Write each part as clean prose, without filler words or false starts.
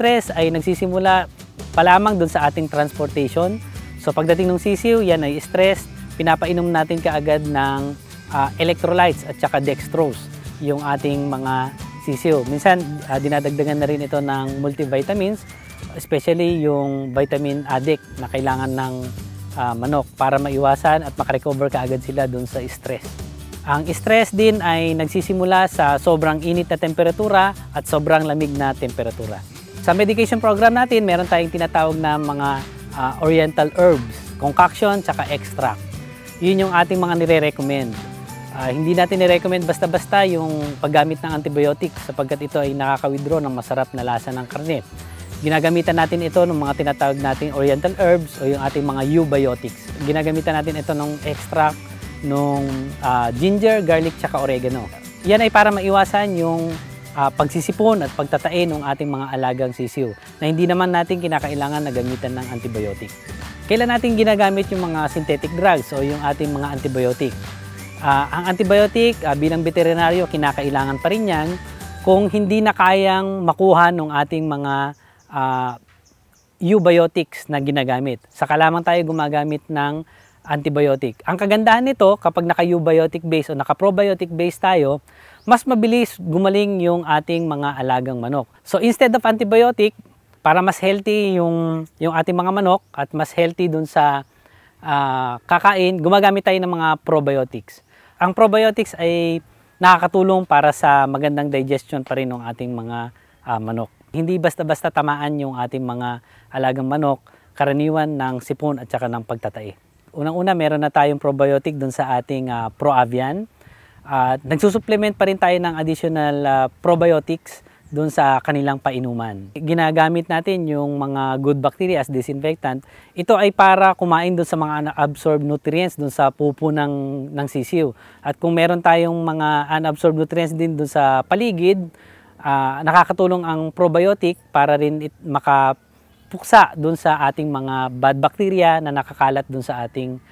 stress ay nagsisimula pa lamang doon sa ating transportation. So pagdating ng sisiw, yan ay stress, pinapainom natin kaagad ng electrolytes at saka dextrose, yung ating mga sisiw. Minsan, dinadagdagan na rin ito ng multivitamins, especially yung vitamin addict na kailangan ng manok para maiwasan at makarecover kaagad sila doon sa stress. Ang stress din ay nagsisimula sa sobrang init na temperatura at sobrang lamig na temperatura. Sa medication program natin, meron tayong tinatawag na mga oriental herbs, concoction, tsaka extract. Yun yung ating mga nire-recommend. Hindi natin nire-recommend basta-basta yung paggamit ng antibiotics sapagkat ito ay nakaka-withdraw ng masarap na lasa ng karne. Ginagamitan natin ito ng mga tinatawag nating oriental herbs o yung ating mga eubiotics. Ginagamitan natin ito ng extract nung ginger, garlic, tsaka oregano. Yan ay para maiwasan yung pagsisipon at pagtatae ng ating mga alagang sisiw na hindi naman natin kinakailangan na gamitan ng antibiotic. Kailan natin ginagamit yung mga synthetic drugs o yung ating mga antibiotic? Ang antibiotic bilang veterinaryo kinakailangan pa rin yan kung hindi na kayang makuha ng ating mga eubiotics na ginagamit. Saka lamang tayo gumagamit ng antibiotic. Ang kagandahan nito, kapag naka-eubiotic base o naka-probiotic base tayo, mas mabilis gumaling yung ating mga alagang manok. So instead of antibiotic, para mas healthy yung ating mga manok at mas healthy dun sa kakain, gumagamit tayo ng mga probiotics. Ang probiotics ay nakakatulong para sa magandang digestion pa rin ng ating mga manok. Hindi basta-basta tamaan yung ating mga alagang manok, karaniwan ng sipon at saka ng pagtatae. Unang-una, meron na tayong probiotic dun sa ating ProAvian. Nagsusupplement pa rin tayo ng additional probiotics dun sa kanilang painuman. Ginagamit natin yung mga good bacteria as disinfectant. Ito ay para kumain dun sa mga unabsorbed nutrients dun sa pupo ng sisiw. At kung meron tayong mga unabsorbed nutrients din dun sa paligid, nakakatulong ang probiotic para rin makapuksa dun sa ating mga bad bacteria na nakakalat dun sa ating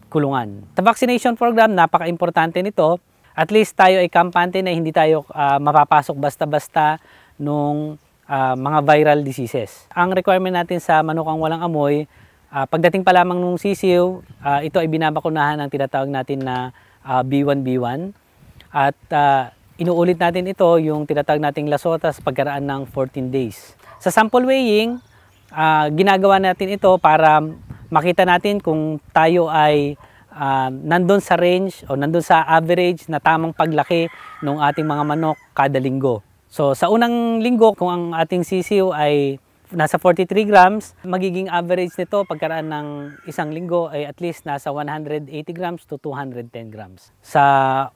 kulungan. Sa vaccination program, napaka-importante nito. At least tayo ay kampante na hindi tayo mapapasok basta-basta nung mga viral diseases. Ang requirement natin sa manukang walang amoy, pagdating pa lamang nung sisiw, ito ay binabakunahan ng tinatawag natin na B1B1. At inuulit natin ito, yung tinatawag nating lasota sa pagkaraan ng 14 days. Sa sample weighing, ginagawa natin ito para makita natin kung tayo ay nandun sa range o nandun sa average na tamang paglaki ng ating mga manok kada linggo. So sa unang linggo, kung ang ating sisiw ay nasa 43 grams, magiging average nito pagkaraan ng isang linggo ay at least nasa 180 grams to 210 grams. Sa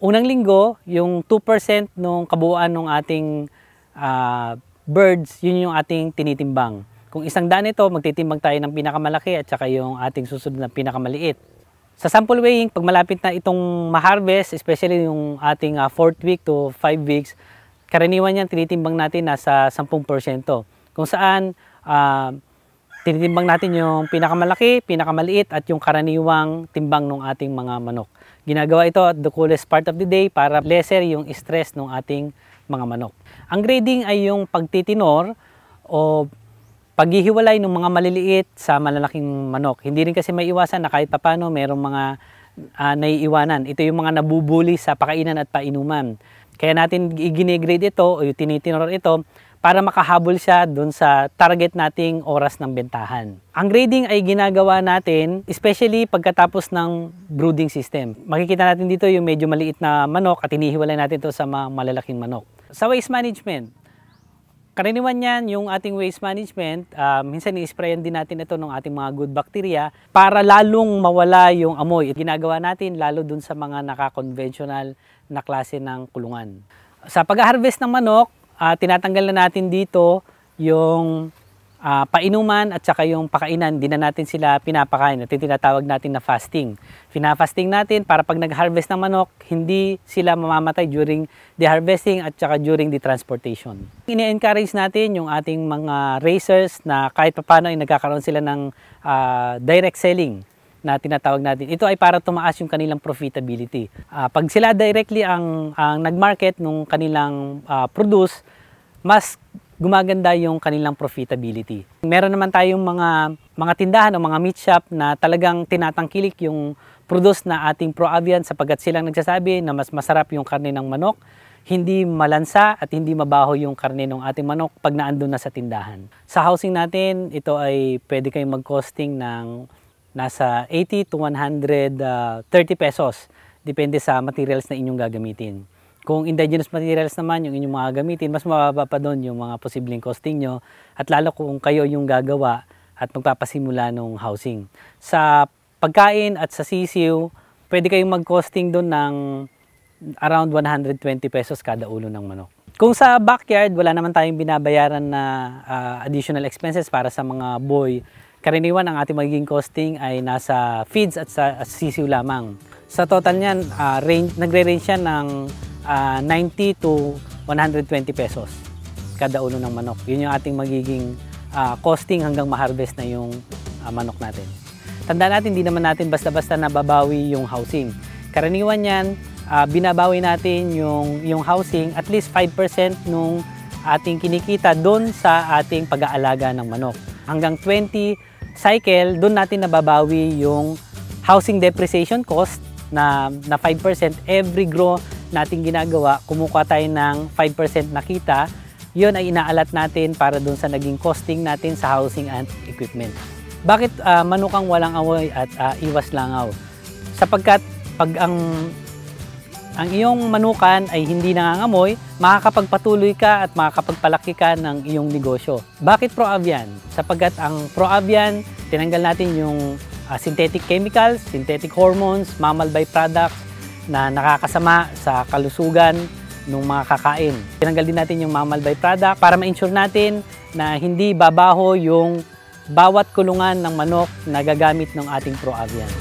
unang linggo, yung 2% ng kabuuan ng ating birds, yun yung ating tinitimbang. Kung 100 ito, magtitimbang tayo ng pinakamalaki at saka yung ating susunod na pinakamaliit. Sa sample weighing, pag malapit na itong ma-harvest, especially yung ating 4th week to 5 weeks, karaniwan yan tinitimbang natin nasa 10%. Kung saan tinitimbang natin yung pinakamalaki, pinakamaliit at yung karaniwang timbang ng ating mga manok. Ginagawa ito at the coolest part of the day para lesser yung stress ng ating mga manok. Ang grading ay yung pagtitinor o paghihiwalay ng mga maliliit sa malalaking manok. Hindi rin kasi maiiwasan na kahit papano merong mga naiiwanan. Ito yung mga nabubuli sa pakainan at painuman. Kaya natin i-grade ito o tinitinor ito para makahabol siya dun sa target nating oras ng bentahan. Ang grading ay ginagawa natin especially pagkatapos ng brooding system. Makikita natin dito yung medyo maliit na manok at hinihiwalay natin ito sa mga malalaking manok. Sa waste management, karaniwan yan, yung ating waste management, minsan i-sprayan din natin ito ng ating mga good bacteria para lalong mawala yung amoy. Ginagawa natin lalo dun sa mga naka-conventional na klase ng kulungan. Sa pag-harvest ng manok, tinatanggal na natin dito yung painuman at saka yung pakainan. Di na natin sila pinapakain. Ito tinatawag natin na fasting. Pinafasting natin para pag nag-harvest ng manok, hindi sila mamamatay during the harvesting at saka during the transportation. Ini-encourage natin yung ating mga racers na kahit paano ay nagkakaroon sila ng direct selling na tinatawag natin. Ito ay para tumaas yung kanilang profitability. Pag sila directly ang nag-market nung kanilang produce, mas gumaganda yung kanilang profitability. Meron naman tayong mga tindahan o mga meat shop na talagang tinatangkilik yung produce na ating ProAvian sapagkat silang nagsasabi na mas masarap yung karne ng manok, hindi malansa at hindi mabaho yung karne ng ating manok pag naandun na sa tindahan. Sa housing natin, ito ay pwede kayong mag-costing ng nasa 80 to 130 pesos. Depende sa materials na inyong gagamitin. Kung indigenous materials naman yung inyong mga gamitin, mas mababa pa doon yung mga posibleng costing nyo at lalo kung kayo yung gagawa at magpapasimula ng housing. Sa pagkain at sa sisiw, pwede kayong mag-costing doon ng around 120 pesos kada ulo ng manok. Kung sa backyard, wala naman tayong binabayaran na additional expenses para sa mga boy. Karaniwan ang ating magiging costing ay nasa feeds at sa sisiw lamang. Sa total niyan, nagre-range siya ng 90 to 120 pesos kada ulo ng manok. Yun yung ating magiging costing hanggang ma-harvest na yung manok natin. Tandaan natin, hindi naman natin basta-basta nababawi yung housing. Karaniwan yan, binabawi natin yung housing at least 5% nung ating kinikita doon sa ating pag-aalaga ng manok. Hanggang 20 cycle, doon natin nababawi yung housing depreciation cost na 5%. Every grow nating ginagawa, kumukuha tayo ng 5% na kita, yun ay inaalat natin para doon sa naging costing natin sa housing and equipment. Bakit manukang walang amoy at iwas langaw? Sapagkat pag ang iyong manukan ay hindi nangangamoy, makakapagpatuloy ka at makakapagpalaki ka ng iyong negosyo. Bakit ProAvian? Sapagkat ang ProAvian, tinanggal natin yung synthetic chemicals, synthetic hormones, mammal byproducts na nakakasama sa kalusugan ng mga kakain. Tinanggal din natin yung mammal byproduct para ma-ensure natin na hindi babaho yung bawat kulungan ng manok na gagamit ng ating ProAvian.